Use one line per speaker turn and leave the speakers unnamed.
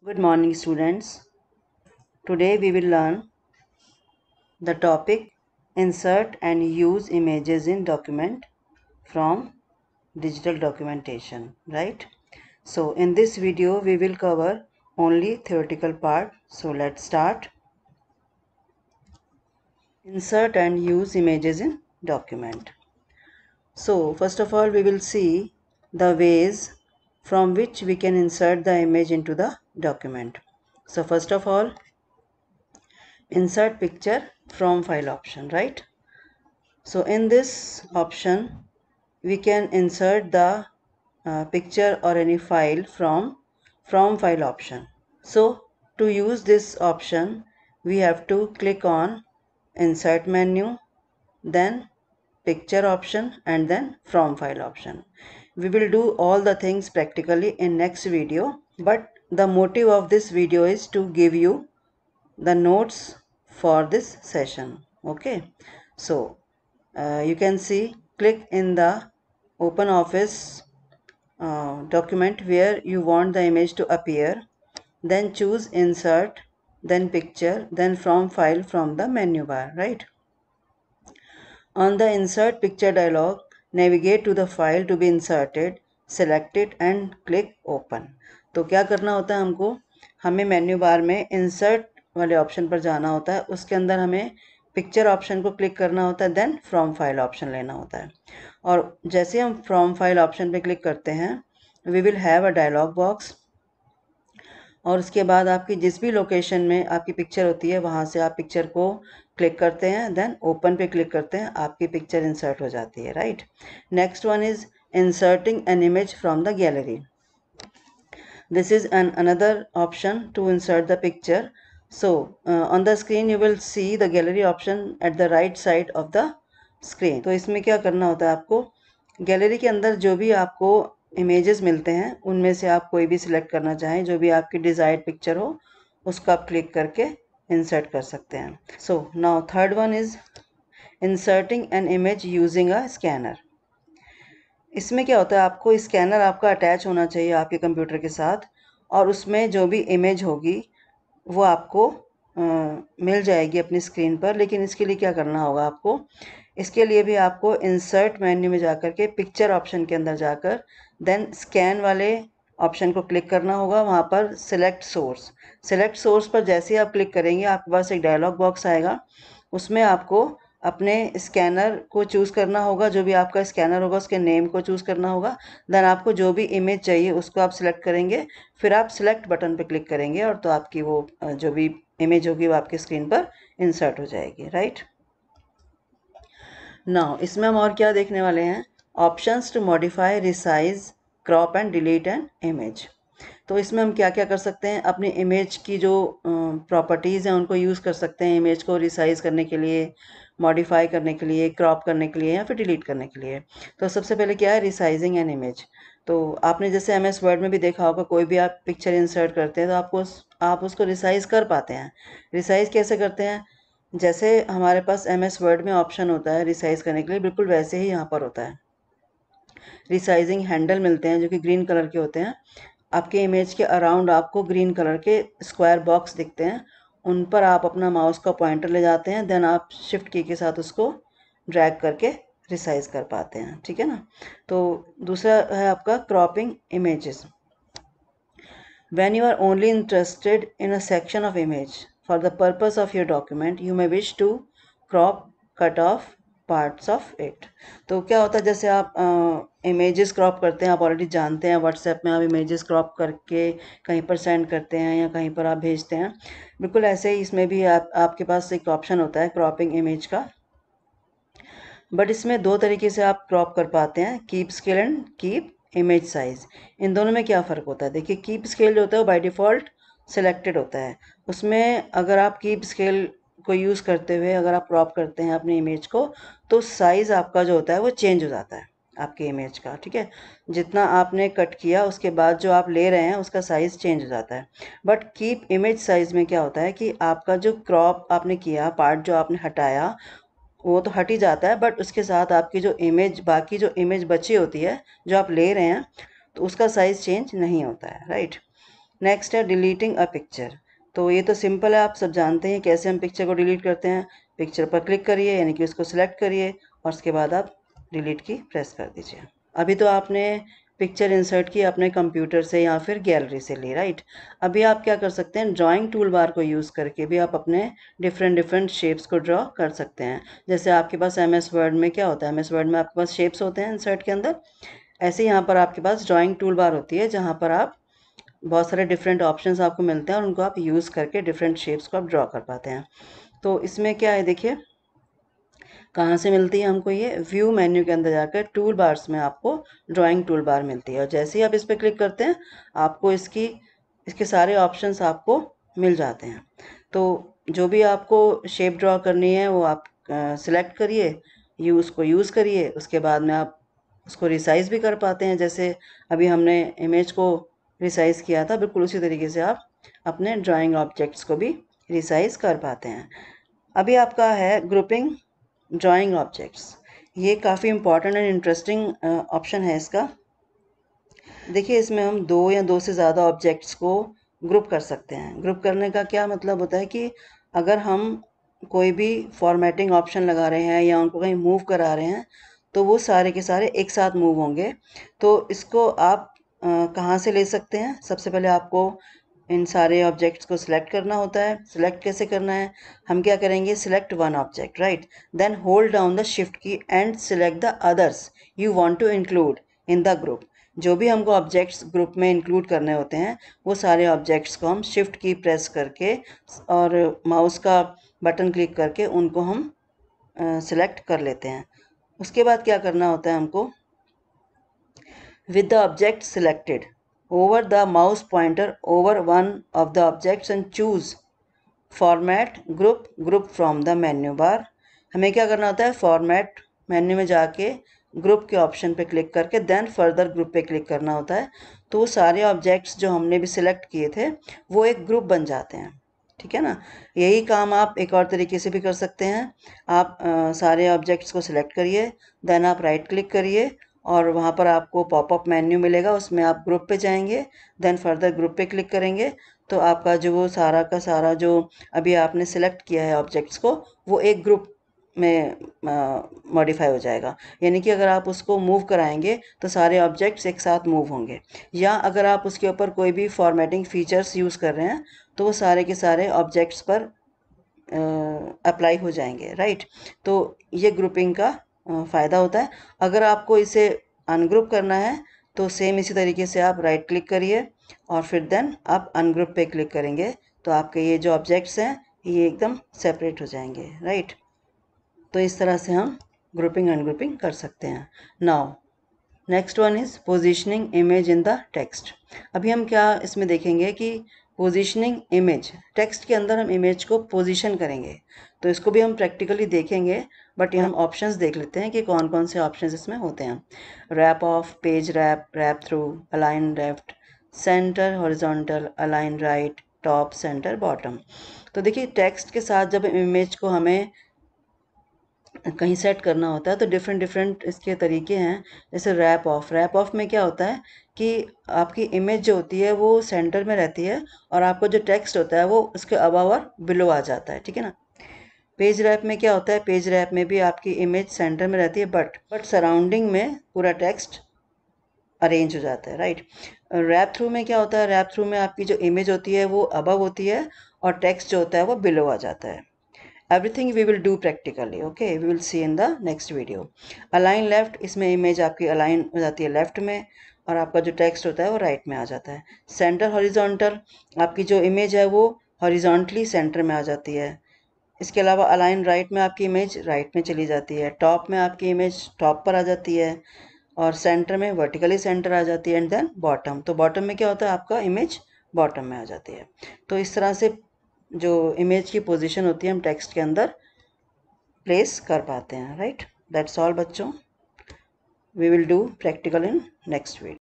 Good morning, students. Today we will learn the topic Insert and use images in document from digital documentation, right? So in this video we will cover only theoretical part. So let's start. Insert and use images in document. So first of all we will see the ways from which we can insert the image into the document. So first of all, insert picture from file option, right? So in this option we can insert the picture or any file from file option. So to use this option we have to click on insert menu, then picture option, and then from file option. We will do all the things practically in next video, but the motive of this video is to give you the notes for this session. Okay, so you can see, click in the open office document where you want the image to appear, then choose insert, then picture, then from file from the menu bar, right? On the insert picture dialog, navigate to the file to be inserted, select it and click open. तो क्या करना होता है हमको, हमें menu bar में insert वाले option पर जाना होता है, उसके अंदर हमें पिक्चर ऑप्शन को क्लिक करना होता है, देन फ्रॉम फाइल ऑप्शन लेना होता है। और जैसे हम फ्रॉम फाइल ऑप्शन पे क्लिक करते हैं, we will have a dialog box, और उसके बाद आपकी जिस भी लोकेशन में आपकी पिक्चर होती है वहाँ से आप पिक्चर को क्लिक करते हैं, देन ओपन पे क्लिक करते हैं, आपकी पिक्चर इंसर्ट हो जाती है, right? Next one is inserting an image from the gallery. This is another option to insert the picture. So on the screen you will see the gallery option at the right side of the screen. तो इसमें क्या करना होता है आपको, gallery के अंदर जो भी आपको इमेजेस मिलते हैं उनमें से आप कोई भी सिलेक्ट करना चाहें, जो भी आपकी डिज़ायर्ड पिक्चर हो उसको आप क्लिक करके इंसर्ट कर सकते हैं. So now third one is inserting an image using a scanner. इसमें क्या होता है, आपको स्कैनर आपका अटैच होना चाहिए आपके कंप्यूटर के साथ, और उसमें जो भी इमेज होगी वो आपको मिल जाएगी अपनी स्क्रीन पर. लेकिन इसके लिए क्या करना होगा आपको, इसके लिए भी आपको इंसर्ट मेन्यू में जाकर के पिक्चर ऑप्शन के अंदर जाकर देन स्कैन वाले ऑप्शन को क्लिक करना होगा. वहाँ पर सेलेक्ट सोर्स पर जैसे ही आप क्लिक करेंगे आपके पास एक डायलॉग बॉक्स आएगा, उसमें आपको अपने स्कैनर को चूज़ करना होगा, जो भी आपका स्कैनर होगा उसके नेम को चूज़ करना होगा, देन आपको जो भी इमेज चाहिए उसको आप सिलेक्ट करेंगे, फिर आप सिलेक्ट बटन पे क्लिक करेंगे और तो आपकी वो जो भी इमेज होगी वो आपकी स्क्रीन पर इंसर्ट हो जाएगी, राइट? नाउ इसमें हम और क्या देखने वाले हैं, options to modify, resize, crop and delete an image. तो इसमें हम क्या क्या कर सकते हैं, अपनी इमेज की जो प्रॉपर्टीज़ हैं उनको यूज़ कर सकते हैं, इमेज को रिसाइज करने के लिए, मॉडिफाई करने के लिए, क्रॉप करने के लिए या फिर डिलीट करने के लिए. तो सबसे पहले क्या है, रिसाइजिंग एन इमेज. तो आपने जैसे MS वर्ड में भी देखा होगा, कोई भी आप पिक्चर इंसर्ट करते हैं तो आप उसको रिसाइज कर पाते हैं. रिसाइज कैसे करते हैं, जैसे हमारे पास MS वर्ड में ऑप्शन होता है रिसाइज करने के लिए, बिल्कुल वैसे ही यहाँ पर होता है. रिसाइजिंग हैंडल मिलते हैं जो कि ग्रीन कलर के होते हैं. आपके इमेज के अराउंड आपको ग्रीन कलर के स्क्वायर बॉक्स दिखते हैं, उन पर आप अपना माउस का पॉइंटर ले जाते हैं, देन आप शिफ्ट की के साथ उसको ड्रैग करके रिसाइज कर पाते हैं, ठीक है ना? तो दूसरा है आपका cropping images. When you are only interested in a section of image for the purpose of your document, you may wish to crop, cut off parts of it. तो क्या होता है, जैसे आप इमेजेस क्रॉप करते हैं, आप ऑलरेडी जानते हैं व्हाट्सएप में आप इमेजेस क्रॉप करके कहीं पर सेंड करते हैं या कहीं पर आप भेजते हैं, बिल्कुल ऐसे ही इसमें भी आपके पास एक ऑप्शन होता है क्रॉपिंग इमेज का. बट इसमें दो तरीके से आप क्रॉप कर पाते हैं, keep scale and keep image size. इन दोनों में क्या फ़र्क होता है, देखिए कीप स्केल जो होता है वो बाय डिफ़ॉल्ट सिलेक्टेड होता है. उसमें अगर आप कीप स्केल को यूज़ करते हुए अगर आप क्रॉप करते हैं अपनी इमेज को, तो साइज़ आपका जो होता है वो चेंज हो जाता है आपकी इमेज का, ठीक है? जितना आपने कट किया उसके बाद जो आप ले रहे हैं उसका साइज़ चेंज हो जाता है. बट कीप इमेज साइज़ में क्या होता है कि आपका जो क्रॉप आपने किया, पार्ट जो आपने हटाया वो तो हट ही जाता है, बट उसके साथ आपकी जो इमेज, बाकी जो इमेज बची होती है जो आप ले रहे हैं, तो उसका साइज़ चेंज नहीं होता है, राइट? नेक्स्ट है डिलीटिंग अ पिक्चर। तो ये तो सिंपल है, आप सब जानते हैं कैसे हम पिक्चर को डिलीट करते हैं। पिक्चर पर क्लिक करिए, यानी कि उसको सिलेक्ट करिए और उसके बाद आप डिलीट की प्रेस कर दीजिए। अभी तो आपने पिक्चर इंसर्ट की अपने कंप्यूटर से या फिर गैलरी से ली, राइट। अभी आप क्या कर सकते हैं, ड्राइंग टूल बार को यूज़ करके भी आप अपने डिफरेंट शेप्स को ड्रॉ कर सकते हैं। जैसे आपके पास MS वर्ड में क्या होता है, MS वर्ड में आपके पास शेप्स होते हैं इंसर्ट के अंदर, ऐसे यहाँ पर आपके पास ड्राइंग टूल बार होती है जहाँ पर आप बहुत सारे डिफरेंट ऑप्शंस आपको मिलते हैं और उनको आप यूज़ करके डिफरेंट शेप्स को आप ड्रॉ कर पाते हैं। तो इसमें क्या है, देखिए कहाँ से मिलती है हमको, ये व्यू मेन्यू के अंदर जाकर टूल बार्स में आपको ड्राइंग टूल बार मिलती है और जैसे ही आप इस पर क्लिक करते हैं आपको इसके सारे ऑप्शंस आपको मिल जाते हैं। तो जो भी आपको शेप ड्रॉ करनी है वो आप सिलेक्ट करिए, उसको यूज़ करिए, उसके बाद में आप उसको रिसाइज़ भी कर पाते हैं। जैसे अभी हमने इमेज को रिसाइज़ किया था, बिल्कुल उसी तरीके से आप अपने ड्राइंग ऑब्जेक्ट्स को भी रिसाइज़ कर पाते हैं। अभी आपका है ग्रुपिंग ड्राइंग ऑब्जेक्ट्स। ये काफ़ी इम्पॉर्टेंट एंड इंटरेस्टिंग ऑप्शन है इसका। देखिए इसमें हम दो या दो से ज़्यादा ऑब्जेक्ट्स को ग्रुप कर सकते हैं। ग्रुप करने का क्या मतलब होता है कि अगर हम कोई भी फॉर्मेटिंग ऑप्शन लगा रहे हैं या उनको कहीं मूव करा रहे हैं तो वो सारे के सारे एक साथ मूव होंगे। तो इसको आप कहाँ से ले सकते हैं, सबसे पहले आपको इन सारे ऑब्जेक्ट्स को सिलेक्ट करना होता है। सिलेक्ट कैसे करना है, हम क्या करेंगे, select one object, right, then hold down the shift key and select the others you want to include in the group. जो भी हमको ऑब्जेक्ट्स ग्रुप में इंक्लूड करने होते हैं वो सारे ऑब्जेक्ट्स को हम शिफ्ट की प्रेस करके और माउस का बटन क्लिक करके उनको हम सिलेक्ट कर लेते हैं। उसके बाद क्या करना होता है हमको, with the object selected, hover the mouse pointer over one of the objects and choose format group from the menu bar। हमें क्या करना होता है, फॉर्मेट मेन्यू में जाके ग्रुप के ऑप्शन पे क्लिक करके देन फर्दर ग्रुप पे क्लिक करना होता है। तो वो सारे ऑब्जेक्ट्स जो हमने भी सिलेक्ट किए थे वो एक ग्रुप बन जाते हैं, ठीक है ना। यही काम आप एक और तरीके से भी कर सकते हैं। आप सारे ऑब्जेक्ट्स को सिलेक्ट करिए, देन आप राइट क्लिक करिए और वहाँ पर आपको पॉपअप मेन्यू मिलेगा, उसमें आप ग्रुप पे जाएंगे, देन फर्दर ग्रुप पे क्लिक करेंगे तो आपका जो वो सारा का सारा जो अभी आपने सेलेक्ट किया है ऑब्जेक्ट्स को वो एक ग्रुप में मॉडिफाई हो जाएगा। यानी कि अगर आप उसको मूव कराएंगे तो सारे ऑब्जेक्ट्स एक साथ मूव होंगे, या अगर आप उसके ऊपर कोई भी फॉर्मेटिंग फीचर्स यूज़ कर रहे हैं तो वो सारे के सारे ऑब्जेक्ट्स पर अप्लाई हो जाएंगे, राइट। तो ये ग्रुपिंग का फ़ायदा होता है। अगर आपको इसे अनग्रुप करना है तो सेम इसी तरीके से आप राइट क्लिक करिए और फिर देन आप अनग्रुप पे क्लिक करेंगे तो आपके ये जो ऑब्जेक्ट्स हैं ये एकदम सेपरेट हो जाएंगे, राइट। तो इस तरह से हम ग्रुपिंग अनग्रुपिंग कर सकते हैं। Now next one is positioning image in the text. अभी हम क्या इसमें देखेंगे कि पोजीशनिंग इमेज, टेक्स्ट के अंदर हम इमेज को पोजीशन करेंगे, तो इसको भी हम प्रैक्टिकली देखेंगे। बट यहाँ हम ऑप्शंस देख लेते हैं कि कौन कौन से ऑप्शंस इसमें होते हैं। Wrap off, page wrap, wrap through, align left, centre horizontal, align right, top, centre, bottom. तो देखिए टेक्स्ट के साथ जब इमेज को हमें कहीं सेट करना होता है तो डिफरेंट इसके तरीके हैं। जैसे रैप ऑफ, रैप ऑफ में क्या होता है कि आपकी इमेज जो होती है वो सेंटर में रहती है और आपका जो टेक्स्ट होता है वो उसके अबव और बिलो आ जाता है, ठीक है ना। पेज रैप में क्या होता है, पेज रैप में भी आपकी इमेज सेंटर में रहती है बट सराउंडिंग में पूरा टेक्स्ट अरेंज हो जाता है, राइट। रैप थ्रू में क्या होता है, रैप थ्रू में आपकी जो इमेज होती है वो अबव होती है और टेक्स्ट जो होता है वो बिलो आ जाता है। Everything we will do practically, okay, we will see in the next video। Align left, इसमें इमेज आपकी अलाइन हो जाती है लेफ्ट में और आपका जो टेक्स्ट होता है वो राइट में आ जाता है। सेंटर हॉरिजॉन्टल, आपकी जो इमेज है वो हॉरिजॉन्टली सेंटर में आ जाती है। इसके अलावा अलाइन राइट में आपकी इमेज राइट में चली जाती है। टॉप में आपकी इमेज टॉप पर आ जाती है और सेंटर में वर्टिकली सेंटर आ जाती है। एंड देन बॉटम, तो बॉटम में क्या होता है, आपका इमेज बॉटम में आ जाती है। तो इस तरह से जो इमेज की पोजीशन होती है हम टेक्स्ट के अंदर प्लेस कर पाते हैं, राइट। दैट्स ऑल बच्चों, we will do practical in next video.